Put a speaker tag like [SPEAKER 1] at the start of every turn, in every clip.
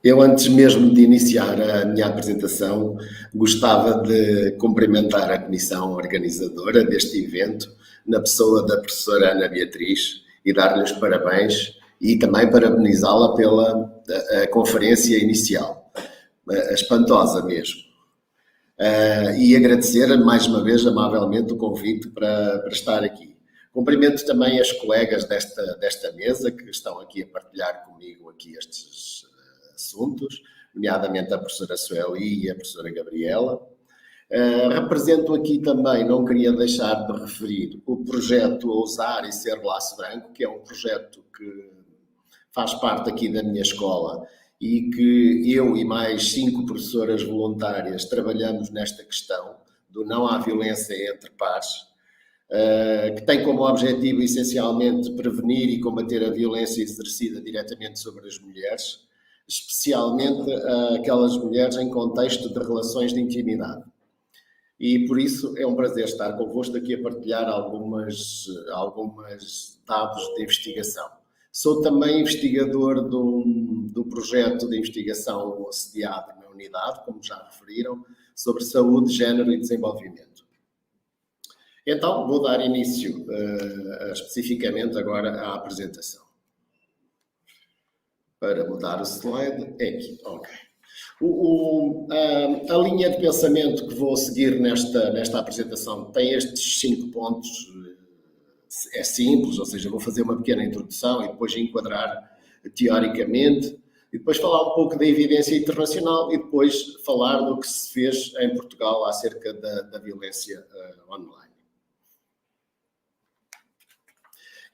[SPEAKER 1] Eu, antes mesmo de iniciar a minha apresentação, gostava de cumprimentar a comissão organizadora deste evento, na pessoa da professora Ana Beatriz, e dar-lhe os parabéns e também parabenizá-la pela a conferência inicial, espantosa mesmo. E agradecer mais uma vez amavelmente o convite para estar aqui. Cumprimento também as colegas desta mesa que estão aqui a partilhar comigo aqui estes assuntos, nomeadamente a professora Sueli e a professora Gabriela. Represento aqui também, não queria deixar de referir, o projeto Ousar e Ser Laço Branco, que é um projeto que faz parte aqui da minha escola e que eu e mais 5 professoras voluntárias trabalhamos nesta questão do não à violência entre pares, que tem como objetivo essencialmente prevenir e combater a violência exercida diretamente sobre as mulheres, especialmente aquelas mulheres em contexto de relações de intimidade. E por isso é um prazer estar convosco aqui a partilhar alguns dados de investigação. Sou também investigador do projeto de investigação sediado na unidade, como já referiram, sobre saúde, género e desenvolvimento. Então, vou dar início especificamente agora à apresentação. Para mudar o slide, é aqui, ok. A linha de pensamento que vou seguir nesta apresentação tem estes 5 pontos. É simples, ou seja, vou fazer uma pequena introdução e depois enquadrar teoricamente, e depois falar um pouco da evidência internacional e depois falar do que se fez em Portugal acerca da violência online.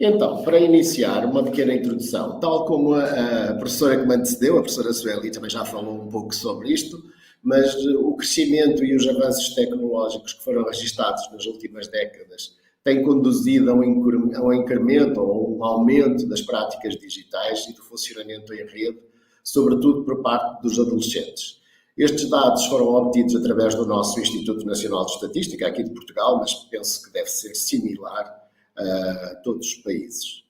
[SPEAKER 1] Então, para iniciar, uma pequena introdução. Tal como a professora que me antecedeu, a professora Sueli, também já falou um pouco sobre isto, mas o crescimento e os avanços tecnológicos que foram registados nas últimas décadas têm conduzido a um incremento ou um aumento das práticas digitais e do funcionamento em rede, sobretudo por parte dos adolescentes. Estes dados foram obtidos através do nosso Instituto Nacional de Estatística, aqui de Portugal, mas penso que deve ser similar a todos os países.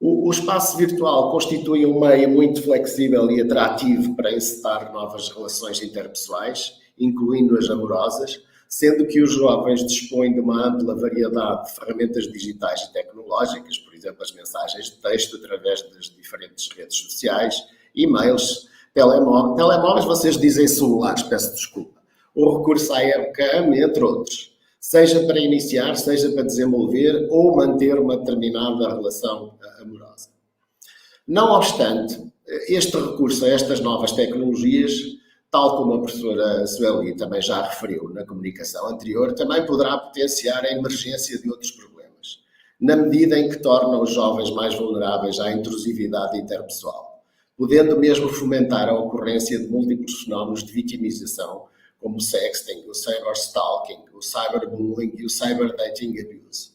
[SPEAKER 1] O espaço virtual constitui um meio muito flexível e atrativo para encetar novas relações interpessoais, incluindo as amorosas, sendo que os jovens dispõem de uma ampla variedade de ferramentas digitais e tecnológicas, por exemplo, as mensagens de texto através das diferentes redes sociais, e-mails, telemóveis, vocês dizem celulares, peço desculpa, o recurso à webcam, entre outros, seja para iniciar, seja para desenvolver ou manter uma determinada relação amorosa. Não obstante, este recurso a estas novas tecnologias, tal como a professora Sueli também já referiu na comunicação anterior, também poderá potenciar a emergência de outros problemas, na medida em que torna os jovens mais vulneráveis à intrusividade interpessoal, podendo mesmo fomentar a ocorrência de múltiplos fenómenos de vitimização, como o sexting, o cyberstalking, o cyberbullying e o cyberdating abuse.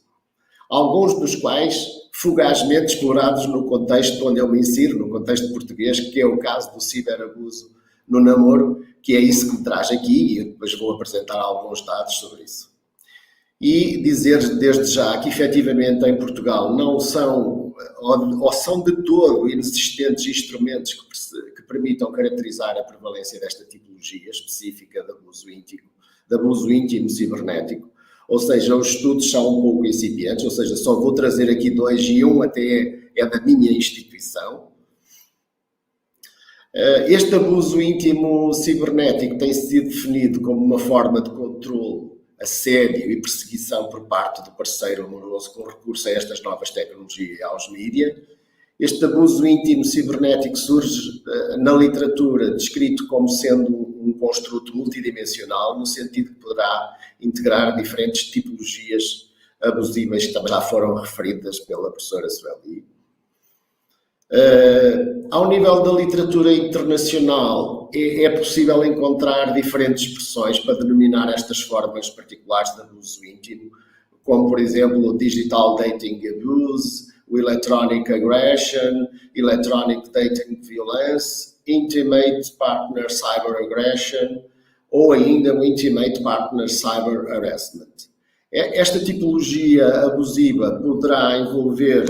[SPEAKER 1] Alguns dos quais fugazmente explorados no contexto onde eu me insiro, no contexto português, que é o caso do ciberabuso no namoro, que é isso que me traz aqui, e eu depois vou apresentar alguns dados sobre isso. E dizer desde já que, efetivamente, em Portugal não são, ou são de todo inexistentes instrumentos que permitam caracterizar a prevalência desta tipologia específica de abuso íntimo cibernético. Ou seja, os estudos são um pouco incipientes, ou seja, só vou trazer aqui 2 e um até é da minha instituição. Este abuso íntimo cibernético tem sido definido como uma forma de controle, assédio e perseguição por parte do parceiro amoroso com recurso a estas novas tecnologias e aos mídia. Este abuso íntimo cibernético surge na literatura descrito como sendo um construto multidimensional, no sentido que poderá integrar diferentes tipologias abusivas que também já foram referidas pela professora Sueli. Ao nível da literatura internacional, é possível encontrar diferentes expressões para denominar estas formas particulares de abuso íntimo, como, por exemplo, o digital dating abuse, o electronic aggression, electronic dating violence, intimate partner cyber aggression ou ainda o intimate partner cyber harassment. Esta tipologia abusiva poderá envolver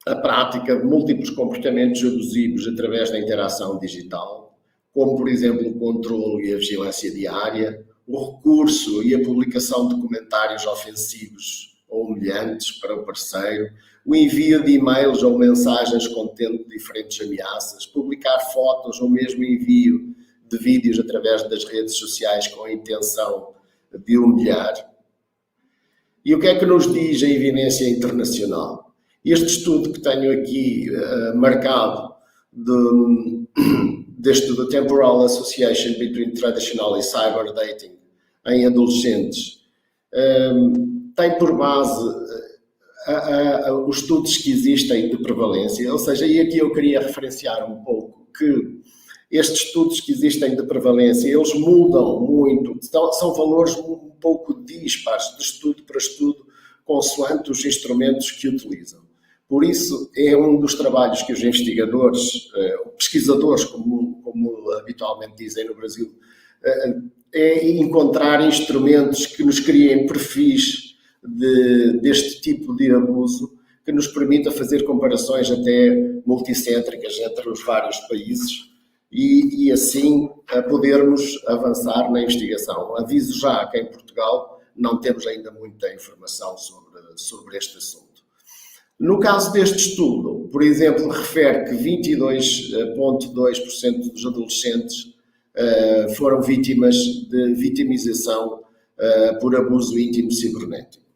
[SPEAKER 1] a prática de múltiplos comportamentos abusivos através da interação digital, como, por exemplo, o controle e a vigilância diária, o recurso e a publicação de comentários ofensivos ou humilhantes para o parceiro, o envio de e-mails ou mensagens contendo diferentes ameaças, publicar fotos ou mesmo envio de vídeos através das redes sociais com a intenção de humilhar. E o que é que nos diz a evidência internacional? Este estudo que tenho aqui marcado deste do Temporal Association Between Traditional and Cyber Dating em adolescentes tem por base os estudos que existem de prevalência, ou seja, e aqui eu queria referenciar um pouco que estes estudos que existem de prevalência, eles mudam muito, são valores um pouco dispares de estudo para estudo, consoante os instrumentos que utilizam. Por isso, é um dos trabalhos que os investigadores, pesquisadores, como habitualmente dizem no Brasil, é encontrar instrumentos que nos criem perfis deste tipo de abuso, que nos permita fazer comparações até multicêntricas entre os vários países e assim podermos avançar na investigação. Aviso já que em Portugal não temos ainda muita informação sobre este assunto. No caso deste estudo, por exemplo, refere que 22,2% dos adolescentes foram vítimas de vitimização por abuso íntimo cibernético.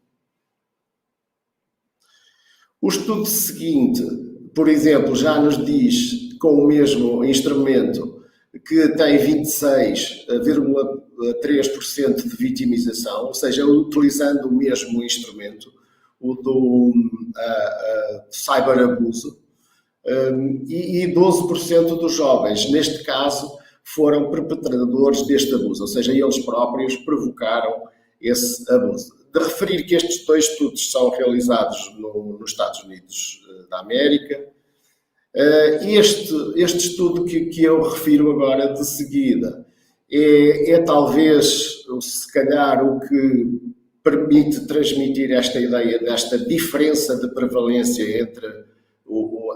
[SPEAKER 1] O estudo seguinte, por exemplo, já nos diz, com o mesmo instrumento, que tem 26,3% de vitimização, ou seja, utilizando o mesmo instrumento, o do cyberabuso, e 12% dos jovens, neste caso, foram perpetradores deste abuso, ou seja, eles próprios provocaram esse abuso. De referir que estes dois estudos são realizados nos Estados Unidos da América. Este estudo que eu refiro agora de seguida é talvez, se calhar, o que permite transmitir esta ideia desta diferença de prevalência entre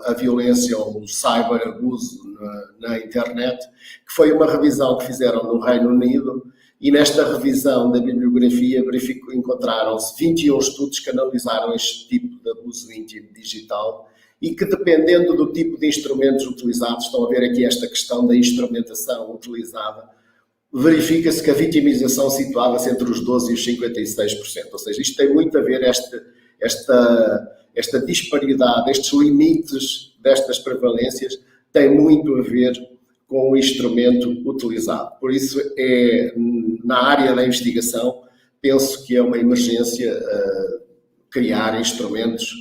[SPEAKER 1] a violência ou o cyberabuso na internet, que foi uma revisão que fizeram no Reino Unido, e nesta revisão da bibliografia encontraram-se 21 estudos que analisaram este tipo de abuso íntimo digital e que, dependendo do tipo de instrumentos utilizados, estão a ver aqui esta questão da instrumentação utilizada, verifica-se que a vitimização situava-se entre os 12% e os 56%. Ou seja, isto tem muito a ver esta disparidade, estes limites destas prevalências, tem muito a ver com o instrumento utilizado. Por isso, na área da investigação, penso que é uma emergência criar instrumentos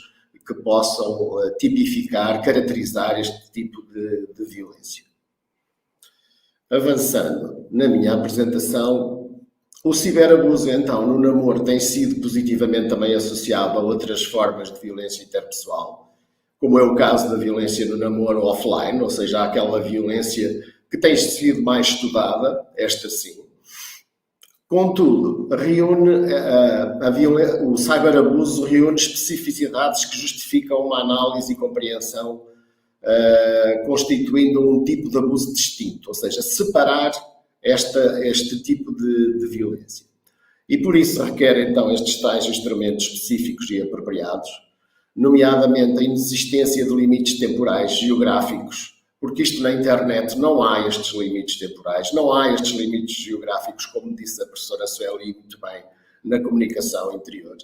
[SPEAKER 1] que possam tipificar, caracterizar este tipo de violência. Avançando na minha apresentação, o ciberabuso, então, no namoro tem sido positivamente também associado a outras formas de violência interpessoal, como é o caso da violência no namoro offline, ou seja, aquela violência que tem sido mais estudada, esta sim. Contudo, o cyberabuso reúne especificidades que justificam uma análise e compreensão constituindo um tipo de abuso distinto, ou seja, separar este tipo de violência. E por isso requer então estes tais instrumentos específicos e apropriados, nomeadamente a inexistência de limites temporais geográficos, porque isto na internet não há estes limites temporais, não há estes limites geográficos, como disse a professora Sueli muito bem, na comunicação interior.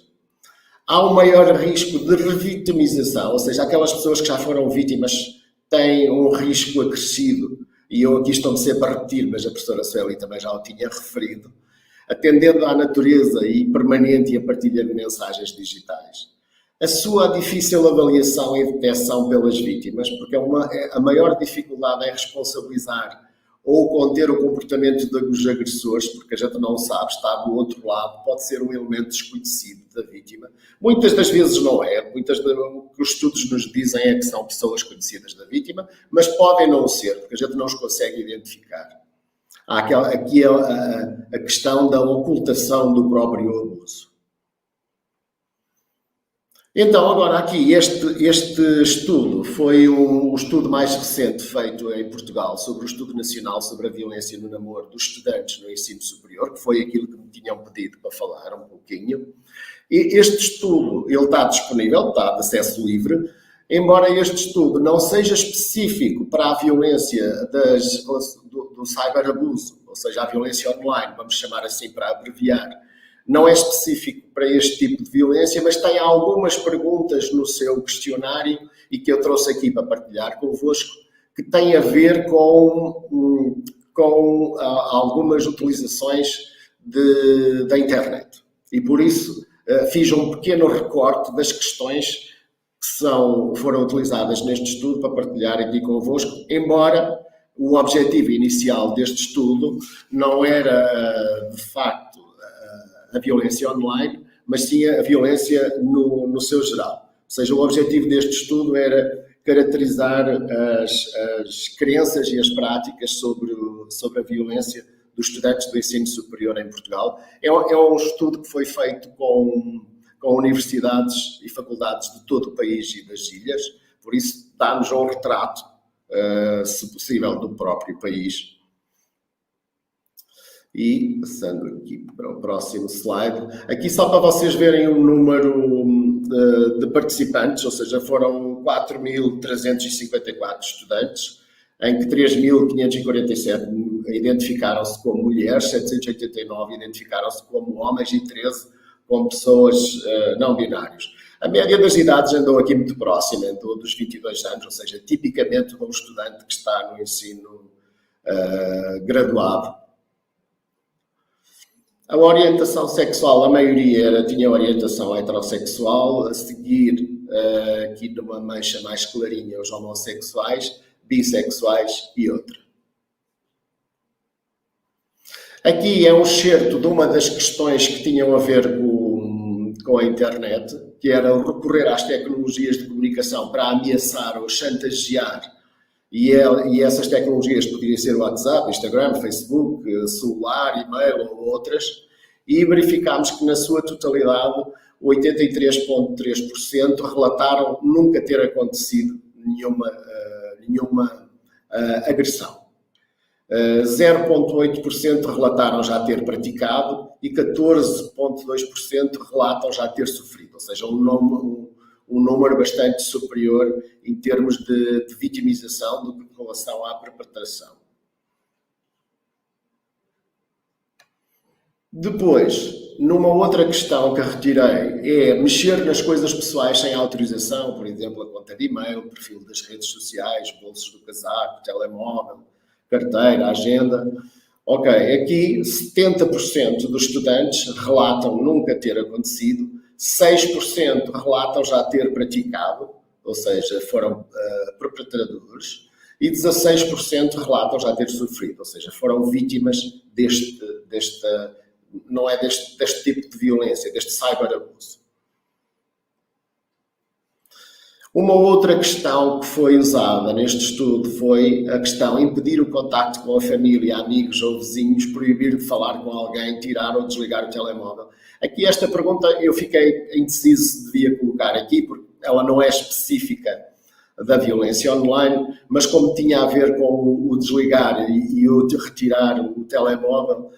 [SPEAKER 1] Há um maior risco de revitimização, ou seja, aquelas pessoas que já foram vítimas têm um risco acrescido, e eu aqui estou-me sempre a repetir, mas a professora Sueli também já o tinha referido, atendendo à natureza e permanente e a partilha de mensagens digitais. A sua difícil avaliação e detecção pelas vítimas, porque a maior dificuldade é responsabilizar ou conter o comportamento dos agressores, porque a gente não sabe, está do outro lado, pode ser um elemento desconhecido da vítima. Muitas das vezes não é, o que os estudos nos dizem é que são pessoas conhecidas da vítima, mas podem não ser, porque a gente não os consegue identificar. Há aqui a questão da ocultação do próprio abuso. Então, agora aqui, este estudo foi o estudo mais recente feito em Portugal sobre o Estudo Nacional sobre a Violência no Namoro dos Estudantes no Ensino Superior, que foi aquilo que me tinham pedido para falar um pouquinho. E este estudo, ele está disponível, está de acesso livre, embora este estudo não seja específico para a violência do cyberabuso, ou seja, a violência online, vamos chamar assim para abreviar, não é específico para este tipo de violência, mas tem algumas perguntas no seu questionário e que eu trouxe aqui para partilhar convosco, que têm a ver com algumas utilizações da internet. E por isso fiz um pequeno recorte das questões que foram utilizadas neste estudo para partilhar aqui convosco, embora o objetivo inicial deste estudo não era, de facto, a violência online, mas sim a violência no seu geral. Ou seja, o objetivo deste estudo era caracterizar as crenças e as práticas sobre a violência dos estudantes do ensino superior em Portugal. É um estudo que foi feito com universidades e faculdades de todo o país e das ilhas, por isso dá-nos um retrato, se possível, do próprio país. E, passando aqui para o próximo slide, aqui só para vocês verem o número de participantes, ou seja, foram 4.354 estudantes, em que 3.547 identificaram-se como mulheres, 789 identificaram-se como homens e 13 como pessoas não binárias. A média das idades andou aqui muito próxima, dos 22 anos, ou seja, tipicamente de um estudante que está no ensino graduado. A orientação sexual, a maioria tinha orientação heterossexual, a seguir, aqui numa mancha mais clarinha, os homossexuais, bissexuais e outra. Aqui é um excerto de uma das questões que tinham a ver com a internet, que era o recorrer às tecnologias de comunicação para ameaçar ou chantagear, e essas tecnologias poderiam ser WhatsApp, Instagram, Facebook, celular, e-mail ou outras, e verificámos que na sua totalidade 83,3% relataram nunca ter acontecido nenhuma agressão. 0,8% relataram já ter praticado e 14,2% relatam já ter sofrido, ou seja, um número bastante superior em termos de vitimização do que em relação à perpetração. Depois, numa outra questão que retirei, é mexer nas coisas pessoais sem autorização, por exemplo, a conta de e-mail, o perfil das redes sociais, bolsos do casaco, telemóvel, carteira, agenda. Ok, aqui 70% dos estudantes relatam nunca ter acontecido, 6% relatam já ter praticado, ou seja, foram perpetradores, e 16% relatam já ter sofrido, ou seja, foram vítimas deste tipo de violência, deste cyberabuso. Uma outra questão que foi usada neste estudo foi a questão de impedir o contacto com a família, amigos ou vizinhos, proibir de falar com alguém, tirar ou desligar o telemóvel. Aqui esta pergunta eu fiquei indeciso se devia colocar aqui, porque ela não é específica da violência online, mas como tinha a ver com o desligar e o de retirar o telemóvel,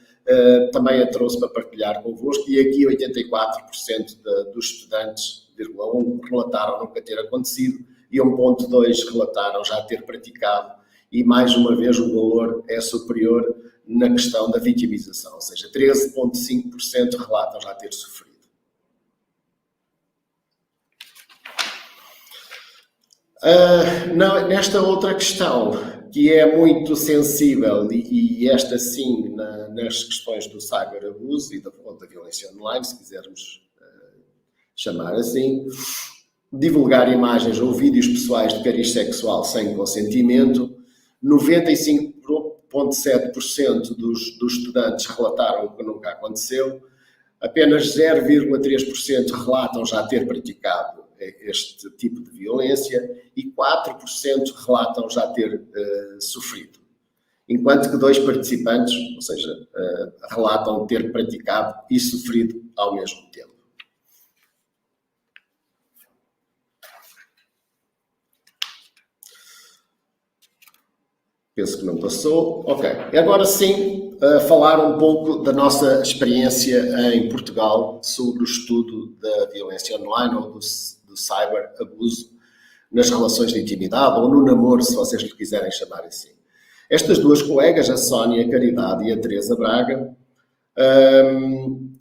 [SPEAKER 1] também a trouxe para partilhar convosco, e aqui 84% dos estudantes, 1,1, relataram nunca ter acontecido e 1,2 relataram já ter praticado, e mais uma vez o valor é superior na questão da vitimização, ou seja, 13,5% relatam já ter sofrido. Nesta outra questão, que é muito sensível, e esta sim, nas questões do cyberabuso e da violência online, se quisermos chamar assim, divulgar imagens ou vídeos pessoais de cariz sexual sem consentimento, 95,7% dos estudantes relataram que nunca aconteceu, apenas 0,3% relatam já ter praticado este tipo de violência e 4% relatam já ter sofrido, enquanto que 2 participantes, ou seja, relatam ter praticado e sofrido ao mesmo tempo. Penso que não passou. Ok. Agora sim, falar um pouco da nossa experiência em Portugal sobre o estudo da violência online ou do cyberabuso nas relações de intimidade ou no namoro, se vocês lhe quiserem chamar assim. Estas duas colegas, a Sónia Caridade e a Teresa Braga,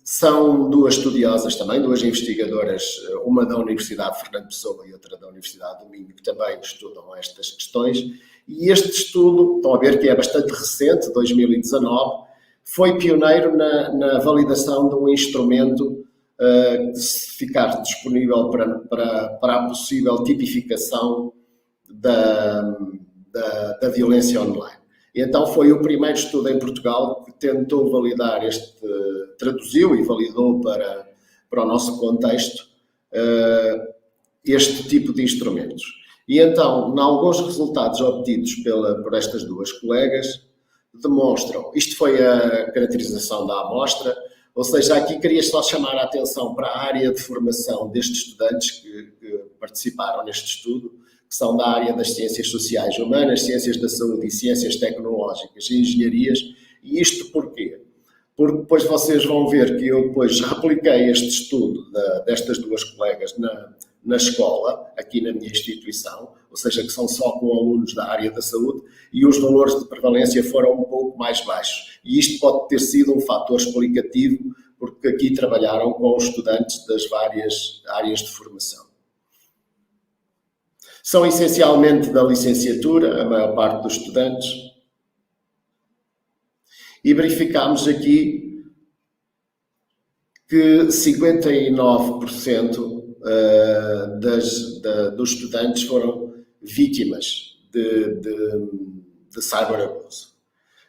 [SPEAKER 1] são duas estudiosas também, duas investigadoras, uma da Universidade Fernando Pessoa e outra da Universidade do Minho, que também estudam estas questões. E este estudo, estão a ver que é bastante recente, 2019, foi pioneiro na validação de um instrumento que ficar disponível para a possível tipificação da violência online. E então foi o primeiro estudo em Portugal que tentou validar traduziu e validou para o nosso contexto este tipo de instrumentos. E então, em alguns resultados obtidos por estas duas colegas, demonstram, isto foi a caracterização da amostra, ou seja, aqui queria só chamar a atenção para a área de formação destes estudantes que participaram neste estudo, que são da área das ciências sociais humanas, ciências da saúde e ciências tecnológicas e engenharias. E isto porquê? Porque depois vocês vão ver que eu depois repliquei este estudo destas duas colegas na escola, aqui na minha instituição, ou seja, que são só com alunos da área da saúde, e os valores de prevalência foram um pouco mais baixos. E isto pode ter sido um fator explicativo, porque aqui trabalharam com os estudantes das várias áreas de formação. São essencialmente da licenciatura, a maior parte dos estudantes, e verificámos aqui que 59% dos estudantes foram vítimas de cyberabuso.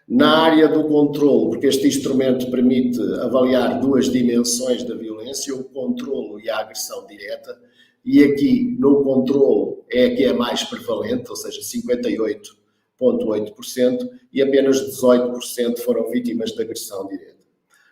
[SPEAKER 1] Na área do controlo, porque este instrumento permite avaliar duas dimensões da violência, o controlo e a agressão direta, e aqui no controlo é a que é mais prevalente, ou seja, 58,8%, e apenas 18% foram vítimas de agressão direta.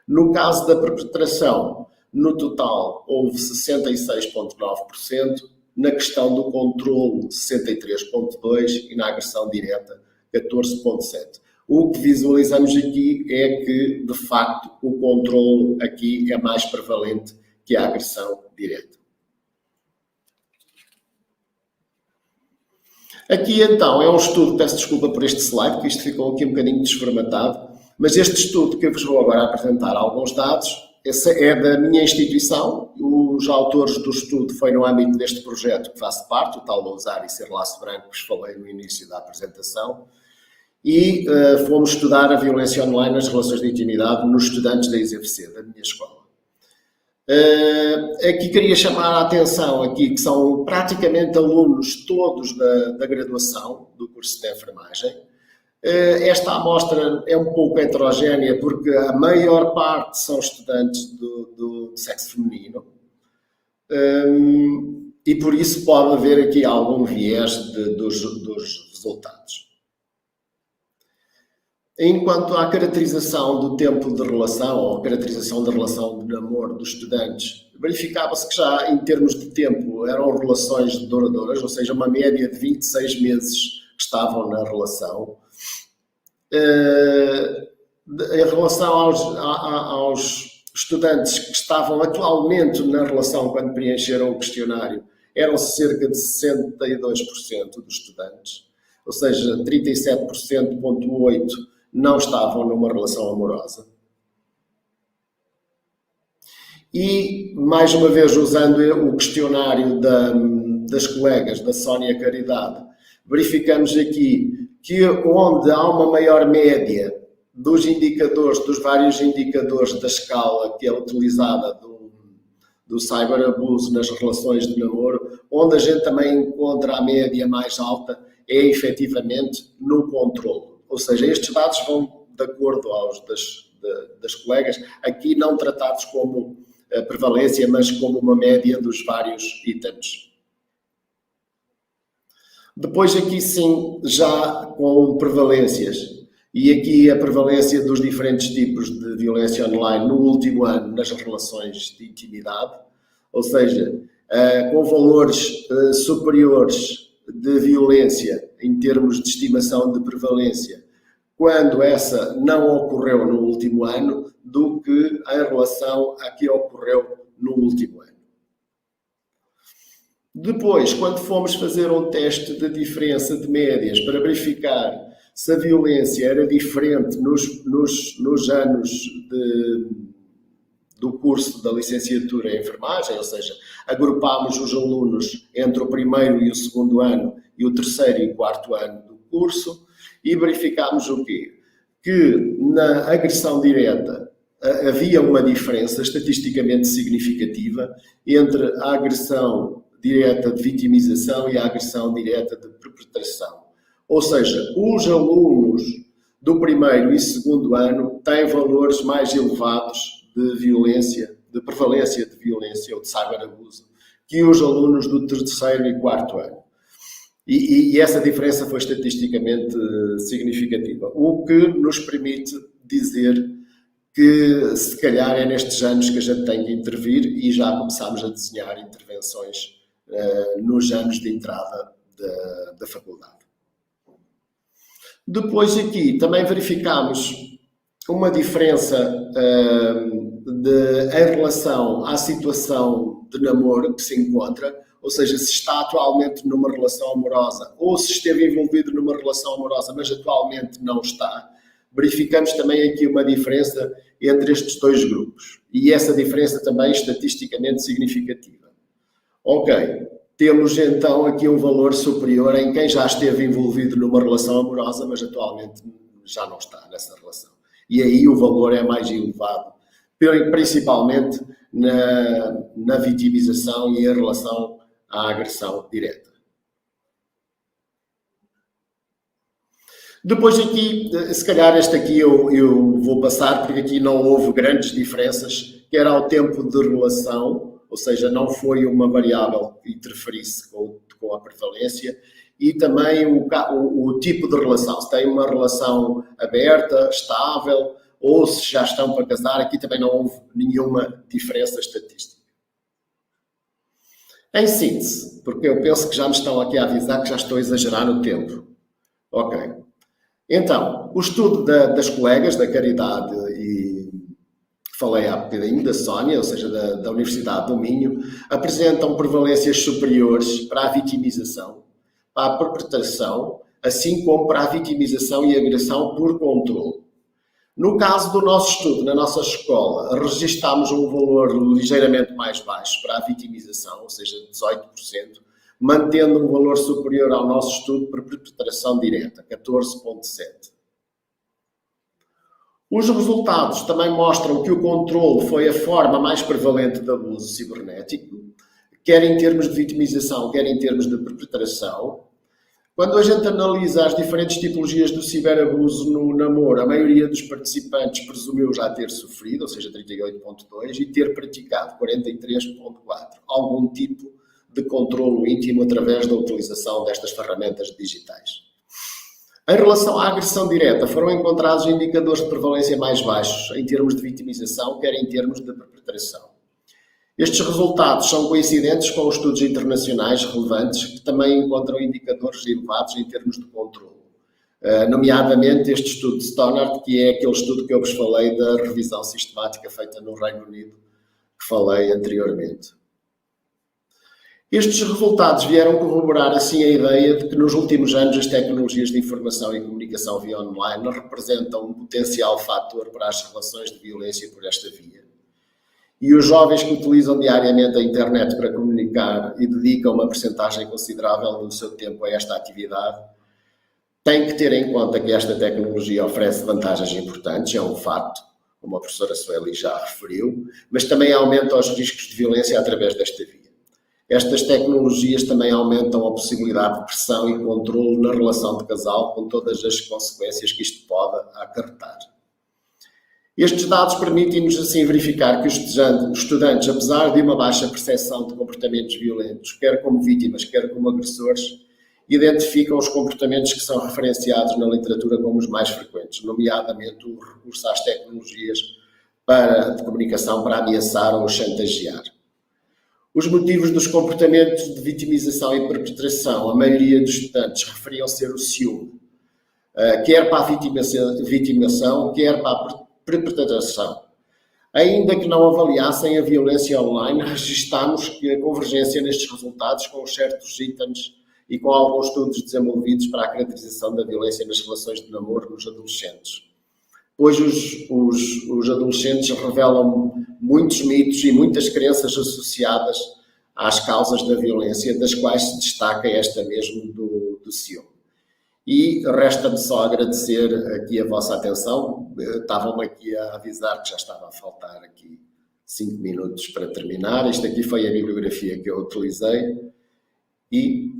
[SPEAKER 1] No caso da perpetração, no total houve 66,9%, na questão do controlo 63,2% e na agressão direta 14,7%. O que visualizamos aqui é que, de facto, o controlo aqui é mais prevalente que a agressão direta. Aqui, então, é um estudo, peço desculpa por este slide, porque isto ficou aqui um bocadinho desformatado, mas este estudo que eu vos vou agora apresentar alguns dados, esse é da minha instituição, os autores do estudo foi no âmbito deste projeto que faço parte, o tal Lousar e Ser Laço Branco, que vos falei no início da apresentação, e fomos estudar a violência online nas relações de intimidade nos estudantes da ISFC, da minha escola. Aqui queria chamar a atenção aqui que são praticamente alunos todos da graduação do curso de enfermagem. Esta amostra é um pouco heterogénea porque a maior parte são estudantes do sexo feminino e por isso pode haver aqui algum viés dos resultados. Enquanto à caracterização do tempo de relação, ou a caracterização da relação de namoro dos estudantes, verificava-se que já em termos de tempo eram relações duradouras, ou seja, uma média de 26 meses que estavam na relação. Em relação aos estudantes que estavam atualmente na relação quando preencheram o questionário, eram cerca de 62% dos estudantes, ou seja, 37,8% não estavam numa relação amorosa. E, mais uma vez, usando o questionário das colegas da Sónia Caridade, verificamos aqui que onde há uma maior média dos indicadores, dos vários indicadores da escala que é utilizada do cyberabuso nas relações de namoro, onde a gente também encontra a média mais alta é efetivamente no controlo. Ou seja, estes dados vão de acordo aos das colegas, aqui não tratados como prevalência, mas como uma média dos vários itens. Depois aqui sim, já com prevalências, e aqui a prevalência dos diferentes tipos de violência online no último ano nas relações de intimidade, ou seja, com valores superiores de violência em termos de estimação de prevalência, quando essa não ocorreu no último ano, do que em relação a que ocorreu no último ano. Depois, quando fomos fazer um teste de diferença de médias para verificar se a violência era diferente nos anos do curso da licenciatura em enfermagem, ou seja, agrupámos os alunos entre o primeiro e o segundo ano e o terceiro e o quarto ano do curso e verificámos o quê? Que na agressão direta havia uma diferença estatisticamente significativa entre a agressão direta de vitimização e a agressão direta de perpetração. Ou seja, os alunos do primeiro e segundo ano têm valores mais elevados de violência, de prevalência de violência ou de cyberabuso, que os alunos do terceiro e quarto ano. E essa diferença foi estatisticamente significativa, o que nos permite dizer que se calhar é nestes anos que a gente tem que intervir e já começámos a desenhar intervenções nos anos de entrada da faculdade. Depois aqui também verificámos uma diferença em relação à situação de namoro que se encontra, ou seja, se está atualmente numa relação amorosa ou se esteve envolvido numa relação amorosa, mas atualmente não está. Verificamos também aqui uma diferença entre estes dois grupos e essa diferença também estatisticamente significativa. Ok, temos então aqui um valor superior em quem já esteve envolvido numa relação amorosa, mas atualmente já não está nessa relação. E aí o valor é mais elevado, principalmente na vitimização e em relação à agressão direta. Depois aqui, se calhar este aqui eu vou passar, porque aqui não houve grandes diferenças, que era o tempo de relação, ou seja, não foi uma variável que interferisse com a prevalência, e também o tipo de relação, se tem uma relação aberta, estável, ou se já estão para casar, aqui também não houve nenhuma diferença estatística. Em síntese, porque eu penso que já me estão aqui a avisar que já estou a exagerar no tempo. Ok. Então, o estudo das colegas da Caridade e que falei há bocadinho, da Sónia, ou seja, da Universidade do Minho, apresentam prevalências superiores para a vitimização, para a perpetração, assim como para a vitimização e agressão por controle. No caso do nosso estudo, na nossa escola, registámos um valor ligeiramente mais baixo para a vitimização, ou seja, 18%, mantendo um valor superior ao nosso estudo por perpetração direta, 14,7%. Os resultados também mostram que o controle foi a forma mais prevalente de abuso cibernético, quer em termos de vitimização, quer em termos de perpetração. Quando a gente analisa as diferentes tipologias do ciberabuso no namoro, a maioria dos participantes presumiu já ter sofrido, ou seja, 38,2%, e ter praticado, 43,4%, algum tipo de controlo íntimo através da utilização destas ferramentas digitais. Em relação à agressão direta, foram encontrados indicadores de prevalência mais baixos em termos de vitimização, quer em termos de perpetração. Estes resultados são coincidentes com os estudos internacionais relevantes que também encontram indicadores elevados em termos de controle. Nomeadamente este estudo de Stannard, que é aquele estudo que eu vos falei da revisão sistemática feita no Reino Unido, que falei anteriormente. Estes resultados vieram corroborar assim a ideia de que nos últimos anos as tecnologias de informação e comunicação via online representam um potencial fator para as relações de violência por esta via. E os jovens que utilizam diariamente a internet para comunicar e dedicam uma percentagem considerável do seu tempo a esta atividade, têm que ter em conta que esta tecnologia oferece vantagens importantes, é um facto, como a professora Sueli já referiu, mas também aumenta os riscos de violência através desta via. Estas tecnologias também aumentam a possibilidade de pressão e controle na relação de casal, com todas as consequências que isto pode acarretar. Estes dados permitem-nos assim verificar que os estudantes, apesar de uma baixa percepção de comportamentos violentos, quer como vítimas, quer como agressores, identificam os comportamentos que são referenciados na literatura como os mais frequentes, nomeadamente o recurso às tecnologias de comunicação para ameaçar ou chantagear. Os motivos dos comportamentos de vitimização e perpetração, a maioria dos estudantes referiam ser o ciúme, quer para a vitimação, quer para a perpetração. Ainda que não avaliassem a violência online, registámos que a convergência nestes resultados com certos itens e com alguns estudos desenvolvidos para a caracterização da violência nas relações de namoro nos adolescentes. Pois os adolescentes revelam muitos mitos e muitas crenças associadas às causas da violência, das quais se destaca esta mesmo do ciúme. E resta-me só agradecer aqui a vossa atenção. Estavam-me aqui a avisar que já estava a faltar aqui 5 minutos para terminar. Isto aqui foi a bibliografia que eu utilizei e,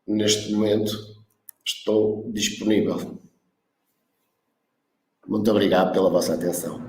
[SPEAKER 1] neste momento, estou disponível. Muito obrigado pela vossa atenção.